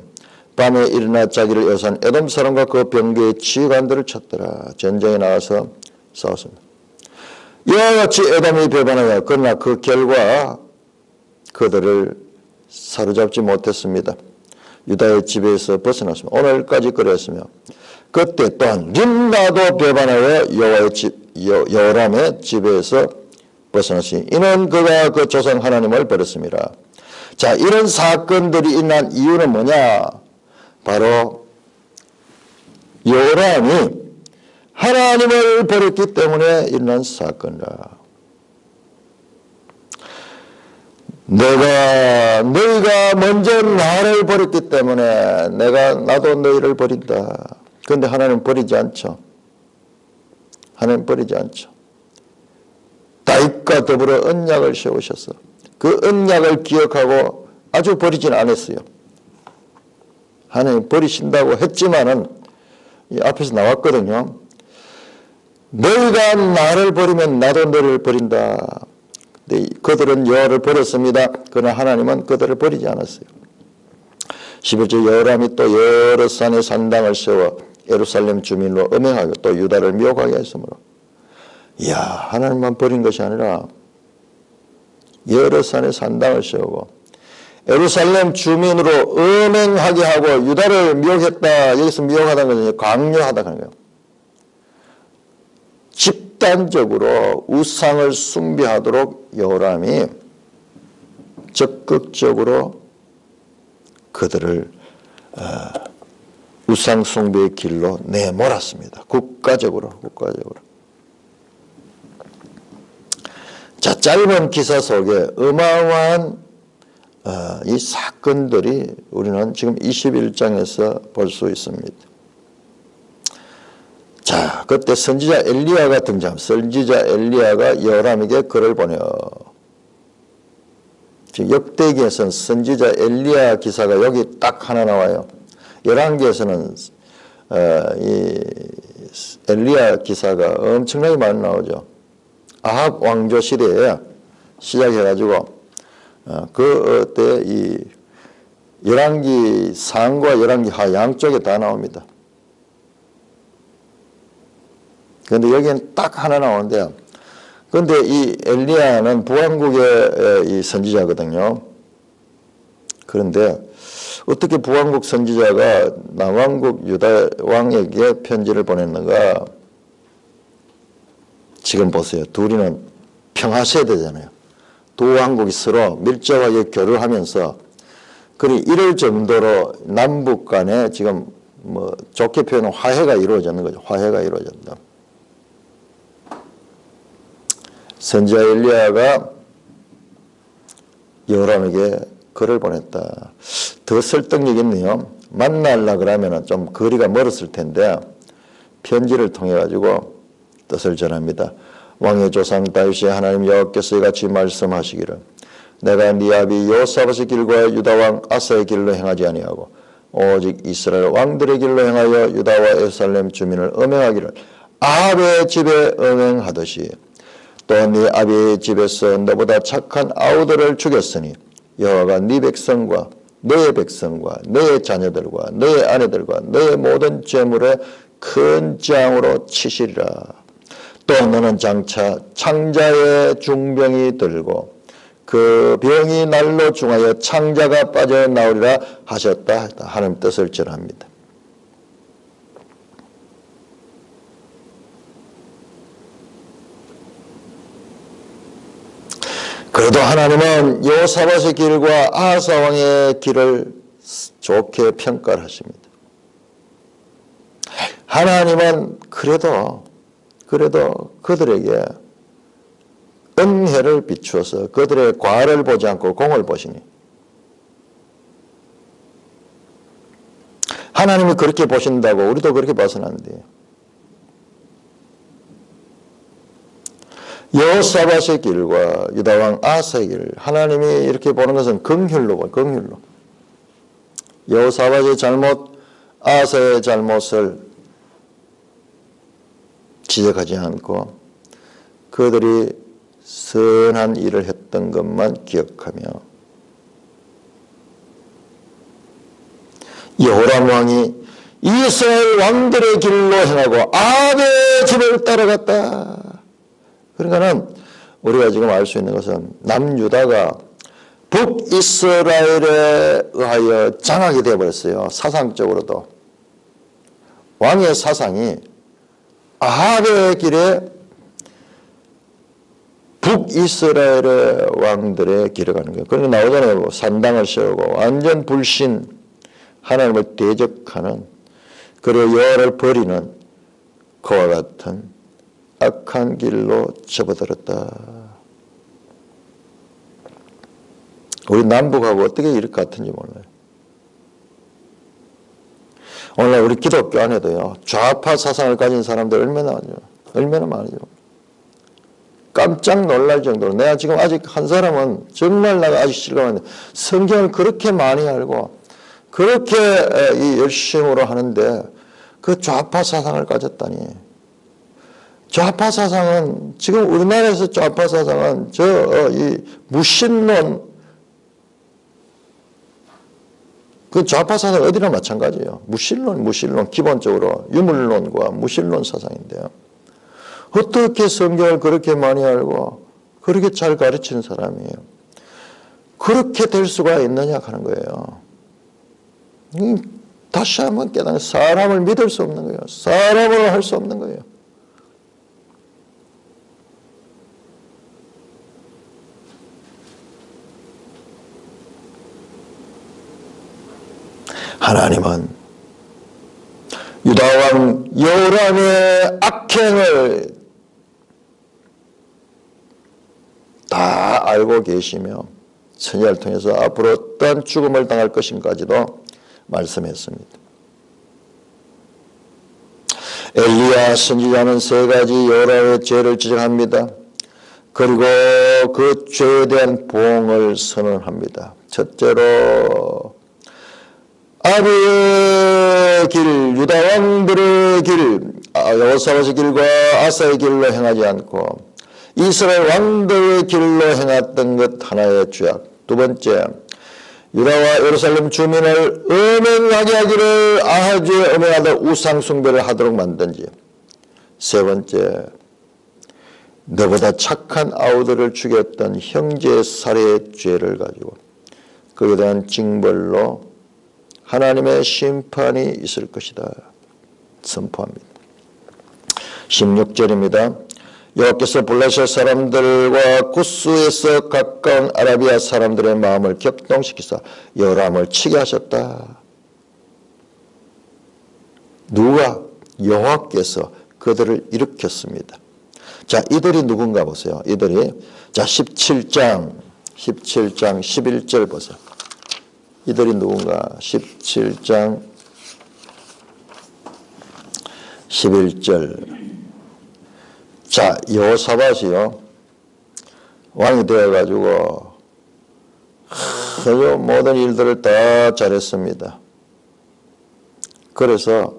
밤에 일어나 자기를 여산 에돔 사람과 그 병거의 지휘관들을 쳤더라. 전쟁에 나가서 싸웠습니다. 이와 같이 에돔이 배반하여 그러나 그 결과 그들을 사로잡지 못했습니다. 유다의 지배에서 벗어났습니다. 오늘까지 그랬으며 그때 또한 림나도 배반하여 여호람의 지배에서 벗어났으니 이는 그가 그 조상 하나님을 버렸습니다. 자, 이런 사건들이 일어난 이유는 뭐냐? 바로 여호람이 하나님을 버렸기 때문에 일어난 사건이다. 너희가 먼저 나를 버렸기 때문에 나도 너희를 버린다. 그런데 하나님 버리지 않죠. 하나님 버리지 않죠. 다윗과 더불어 언약을 세우셨어. 그 언약을 기억하고 아주 버리지는 않았어요. 하나님 버리신다고 했지만은 앞에서 나왔거든요. 너희가 나를 버리면 나도 너를 버린다. 그들은 여호와를 버렸습니다. 그러나 하나님은 그들을 버리지 않았어요. 11절 여호람이 또 여러 산에 산당을 세워 예루살렘 주민으로 음행하고 또 유다를 미혹하게 했으므로 이야, 하나님만 버린 것이 아니라 여러 산에 산당을 세우고 예루살렘 주민으로 음행하게 하고 유다를 미혹했다. 여기서 미혹하다는 것은 강요하다 하는 거예요. 집단적으로 우상을 숭배하도록 여호람이 적극적으로 그들을 우상 숭배의 길로 내몰았습니다. 국가적으로. 자, 짧은 기사 속에 어마어마한 이 사건들이 우리는 지금 21장에서 볼 수 있습니다. 자, 그때 선지자 엘리야가 등장합니다. 선지자 엘리야가 여호람에게 글을 보내어. 지금 역대기에서는 선지자 엘리야 기사가 여기 딱 하나 나와요. 열왕기에서는 이 엘리야 기사가 엄청나게 많이 나오죠. 아합 왕조 시대에 시작해가지고 그때 이 열왕기 상과 열왕기 하 양쪽에 다 나옵니다. 그런데 여기는 딱 하나 나오는데요. 그런데 이 엘리야는 부왕국의 이 선지자거든요. 그런데 어떻게 부왕국 선지자가 남왕국 유다 왕에게 편지를 보냈는가? 지금 보세요. 둘이는 평화세대잖아요. 두 왕국이 서로 밀접하게 교류하면서 그리 이럴 정도로 남북 간에 지금 뭐 좋게 표현하면 화해가 이루어졌는 거죠. 화해가 이루어졌다. 선지자 엘리야가 여호람에게 글을 보냈다. 더 설득력 있네요. 만나려고 그러면 좀 거리가 멀었을 텐데 편지를 통해 가지고 뜻을 전합니다. 왕의 조상 다윗이 하나님 여호와께서 이같이 말씀하시기를 내가 네 아비 여호사밧의 길과 유다 왕 아사의 길로 행하지 아니하고 오직 이스라엘 왕들의 길로 행하여 유다와 예루살렘 주민을 음행하기를 아합의 집에 음행하듯이 또 네 아비의 집에서 너보다 착한 아우들을 죽였으니 여호와가 네 백성과 너의 백성과 너의 자녀들과 너의 아내들과 너의 모든 재물에 큰 재앙으로 치시리라. 또 너는 장차 창자의 중병이 들고 그 병이 날로 중하여 창자가 빠져나오리라 하셨다. 하나님 뜻을 전합니다. 그래도 하나님은 여호사밧의 길과 아하스 왕의 길을 좋게 평가를 하십니다. 하나님은 그래도 그들에게 은혜를 비추어서 그들의 과를 보지 않고 공을 보시니 하나님이 그렇게 보신다고 우리도 그렇게 봐서는 안 돼요. 여호사밧의 길과 유다왕 아하스의 길 하나님이 이렇게 보는 것은 긍휼로 봐요. 긍휼로. 여호사밧의 잘못 아하스의 잘못을 지적하지 않고 그들이 선한 일을 했던 것만 기억하며 여호람 왕이 이스라엘 왕들의 길로 행하고 아합의 집을 따라갔다. 그러니까는 우리가 지금 알 수 있는 것은 남유다가 북이스라엘에 의하여 장악이 되어버렸어요. 사상적으로도. 왕의 사상이 아합의 길에 북이스라엘의 왕들의 길을 가는 거예요. 그러니까 나오잖아요. 산당을 세우고 완전 불신, 하나님을 대적하는, 그리고 여호와를 버리는 그와 같은 악한 길로 접어들었다. 우리 남북하고 어떻게 이렇게 같은지 몰라요. 오늘 우리 기독교 안에도요, 좌파 사상을 가진 사람들 얼마나 많죠. 깜짝 놀랄 정도로. 내가 지금 아직 한 사람은 정말 나가 아직 실감하는데 성경을 그렇게 많이 알고 그렇게 이 열심으로 하는데 그 좌파 사상을 가졌다니. 좌파 사상은 지금 우리나라에서 좌파 사상은 이 무신론, 그 좌파 사상 어디나 마찬가지예요. 무신론 기본적으로 유물론과 무신론 사상인데요. 어떻게 성경을 그렇게 많이 알고 그렇게 잘 가르치는 사람이에요. 그렇게 될 수가 있느냐 하는 거예요. 다시 한번 깨닫는, 사람을 믿을 수 없는 거예요. 사람으로 할 수 없는 거예요. 하나님은 유다왕 여호람의 악행을 다 알고 계시며 선지자를 통해서 앞으로 어떠한 죽음을 당할 것인가지도 말씀했습니다. 엘리야 선지자는 세 가지 여호람의 죄를 지적합니다. 그리고 그 죄에 대한 보응을 선언합니다. 첫째로 아비의 길, 유다 왕들의 길, 여호사밧의 길과 아사의 길로 행하지 않고 이스라엘 왕들의 길로 행했던 것 하나의 죄악. 두 번째, 유다와 예루살렘 주민을 음행하게 하기를 아하주에 음행하다 우상 숭배를 하도록 만든지. 세 번째, 너보다 착한 아우들을 죽였던 형제 살해의 죄를 가지고 그에 대한 징벌로 하나님의 심판이 있을 것이다 선포합니다. 16절입니다. 여호와께서 블레셋 사람들과 구스에서 가까운 아라비아 사람들의 마음을 격동시키사 여호람을 치게 하셨다. 누가? 여호와께서 그들을 일으켰습니다. 자, 이들이 누군가 보세요. 이들이, 자, 17장 11절 보세요. 이들이 누군가? 17장 11절. 자, 여호사밧이요, 왕이 되어가지고 모든 일들을 다 잘했습니다. 그래서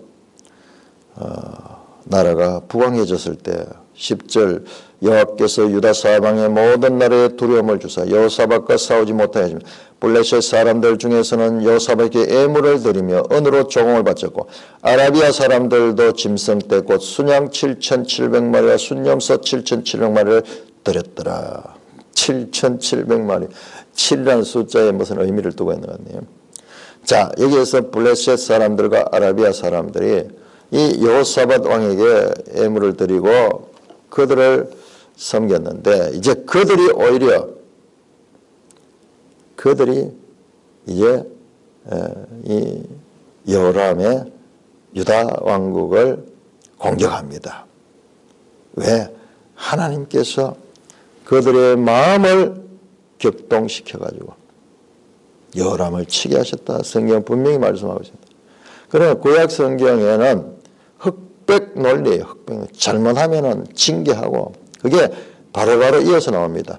나라가 부강해졌을 때 10절 여호와께서 유다 사방의 모든 나라에 두려움을 주사 여호사밧과 싸우지 못하게 하시며 블레셋 사람들 중에서는 여호사밧에게 애물을 드리며 은으로 조공을 바쳤고 아라비아 사람들도 짐승떼 곧 순양 7,700마리와 순염소 7,700마리를 드렸더라. 7,700마리. 7이라는 숫자에 무슨 의미를 두고 있는 것 같네요. 자, 여기에서 블레셋 사람들과 아라비아 사람들이 이 여호사밧 왕에게 애물을 드리고 그들을 섬겼는데 이제 그들이 이제 이 여호람의 유다 왕국을 공격합니다. 왜? 하나님께서 그들의 마음을 격동시켜가지고 여호람을 치게 하셨다. 성경 분명히 말씀하고 있습니다. 그러나 구약 성경에는 흑백 논리예요. 흑백 논리. 잘못하면은 징계하고 그게 바로바로 이어서 나옵니다.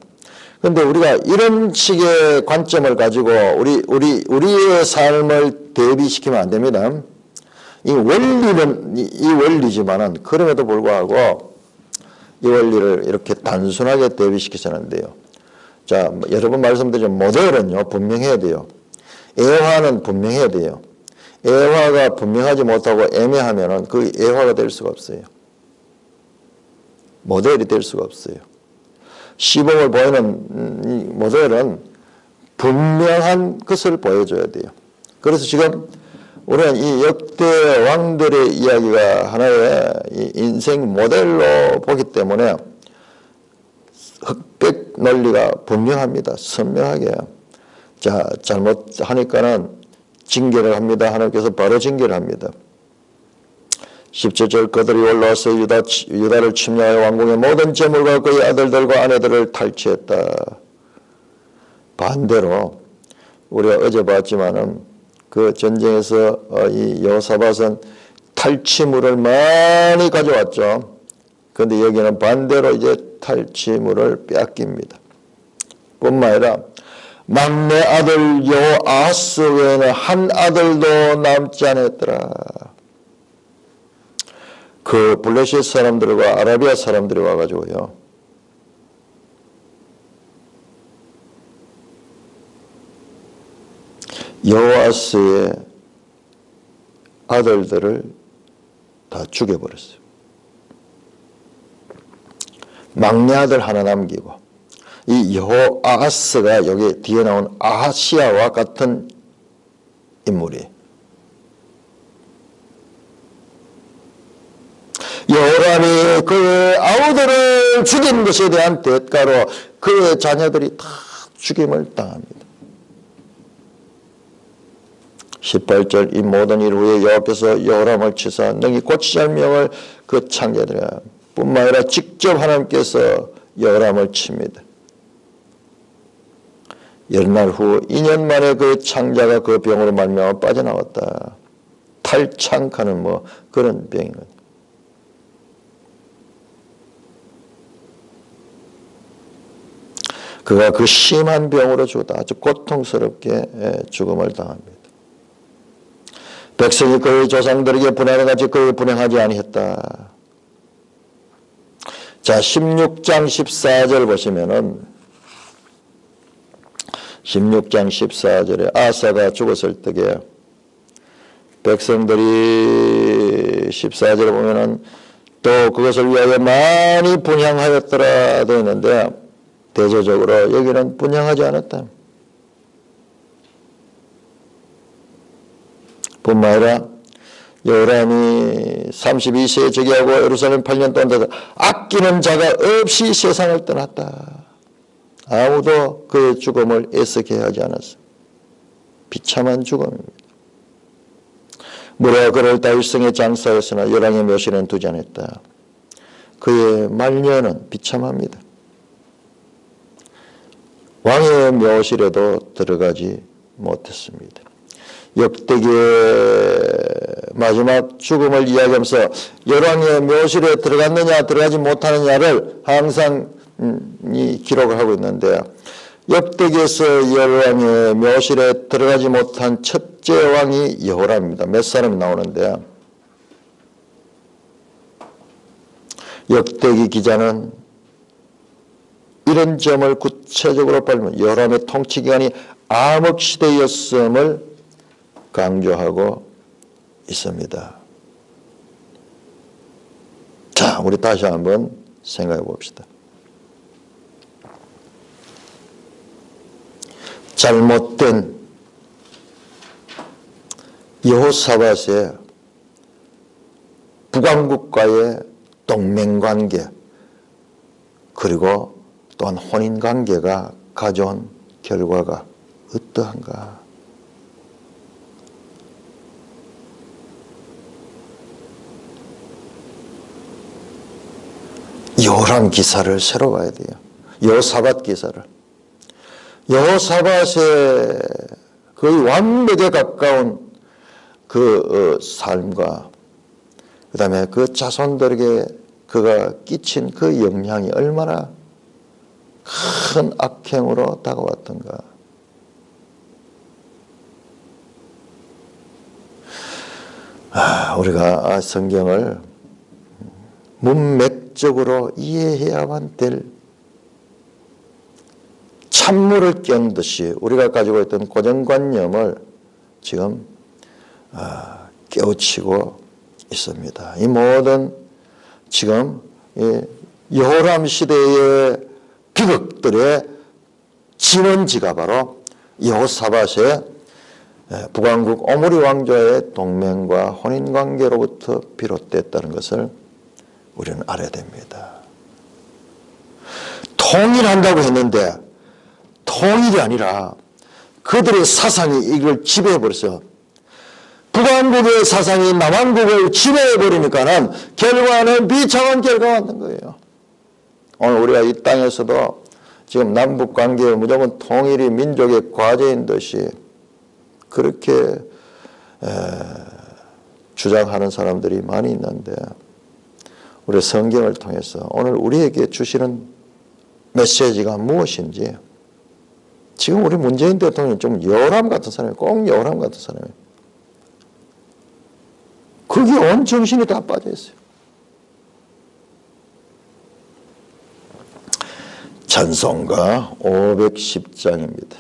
그런데 우리가 이런 식의 관점을 가지고 우리의 삶을 대비시키면 안 됩니다. 이 원리는 이 원리지만은 그럼에도 불구하고 이 원리를 이렇게 단순하게 대비시키서는 안 돼요. 자, 여러 번 말씀드린 모델은요 분명해야 돼요. 애화는 분명해야 돼요. 애화가 분명하지 못하고 애매하면은 그 애화가 될 수가 없어요. 모델이 될 수가 없어요. 시범을 보이는 이 모델은 분명한 것을 보여줘야 돼요. 그래서 지금 우리는 이 역대 왕들의 이야기가 하나의 인생 모델로 보기 때문에 흑백 논리가 분명합니다. 선명하게. 자, 잘못하니까는 징계를 합니다. 하나님께서 바로 징계를 합니다. 17절 그들이 올라와서 유다를 침략하여 왕궁의 모든 재물과 그의 아들들과 아내들을 탈취했다. 반대로 우리가 어제 봤지만은 그 전쟁에서 이 여호사밧은 탈취물을 많이 가져왔죠. 그런데 여기는 반대로 이제 탈취물을 뺏깁니다. 뿐만 아니라 막내 아들 여호아하스 외에는 한 아들도 남지 않았더라. 그 블레셋 사람들과 아라비아 사람들이 와가지고요. 여호아스의 아들들을 다 죽여버렸어요. 막내 아들 하나 남기고 이 여호아하스가 여기 뒤에 나온 아하시아와 같은 인물이에요. 여호람이 그의 아우들을 죽인 것에 대한 대가로 그의 자녀들이 다 죽임을 당합니다. 18절 이 모든 일 후에 여호와께서 여호람을 치사 능히 고치지 않을 명을 그 창자들이 뿐만 아니라 직접 하나님께서 여호람을 칩니다. 열날 후 2년 만에 그 창자가 그 병으로 말미암아 빠져나왔다. 탈창하는 뭐 그런 병인 거죠. 그가 그 심한 병으로 죽었다. 아주 고통스럽게 죽음을 당합니다. 백성이 그의 조상들에게 분양하지 그의 분양하지 아니했다. 자, 16장 14절 보시면은 16장 14절에 아사가 죽었을 때에 백성들이 14절에 보면은 또 그것을 위하여 많이 분향하였더라 되어 있는데 대조적으로 여기는 분향하지 않았다. 뿐만 아니라 여호람이 32세에 즉위하고 예루살렘 8년 동안 돼서 아끼는 자가 없이 세상을 떠났다. 아무도 그의 죽음을 애쓰게 하지 않았어. 비참한 죽음입니다. 무려 그를 다윗성에 장사했으나 열왕의 묘실에는 두지 않았다. 그의 말년은 비참합니다. 왕의 묘실에도 들어가지 못했습니다. 역대기의 마지막 죽음을 이야기하면서 열왕의 묘실에 들어갔느냐 들어가지 못하느냐를 항상 이 기록을 하고 있는데 역대기에서 열왕의 묘실에 그곳에 들어가지 못한 첫째 왕이 여호람입니다. 몇 사람이 나오는데 역대기 기자는 이런 점을 구체적으로 빨면 여호람의 통치 기간이 암흑 시대였음을 강조하고 있습니다. 자, 우리 다시 한번 생각해 봅시다. 잘못된 여호사밧의 북왕국과의 동맹관계 그리고 또한 혼인관계가 가져온 결과가 어떠한가? 여호람 기사를 새로 봐야 돼요. 여호사밧 기사를. 여호사밧의 거의 완벽에 가까운 그 삶과 그 다음에 그 자손들에게 그가 끼친 그 영향이 얼마나 큰 악행으로 다가왔던가. 우리가 성경을 문맥적으로 이해해야만 될 찬물을 껴듯이 우리가 가지고 있던 고정관념을 지금 깨우치고 있습니다. 이 모든 지금 여호람 시대의 비극들의 진원지가 바로 여호사밧의 북왕국 오므리 왕조의 동맹과 혼인관계로부터 비롯됐다는 것을 우리는 알아야 됩니다. 통일한다고 했는데 통일이 아니라 그들의 사상이 이걸 지배해버렸어요. 북왕국의 사상이 남왕국을 지배해버리니까는 결과는 비참한 결과가 왔는 거예요. 오늘 우리가 이 땅에서도 지금 남북관계에 무조건 통일이 민족의 과제인 듯이 그렇게 주장하는 사람들이 많이 있는데 우리 성경을 통해서 오늘 우리에게 주시는 메시지가 무엇인지 지금 우리 문재인 대통령이 좀 여호람 같은 사람이에요. 꼭 여호람 같은 사람이에요. 거기에 온 정신이 다 빠져 있어요. 찬송가 510장입니다.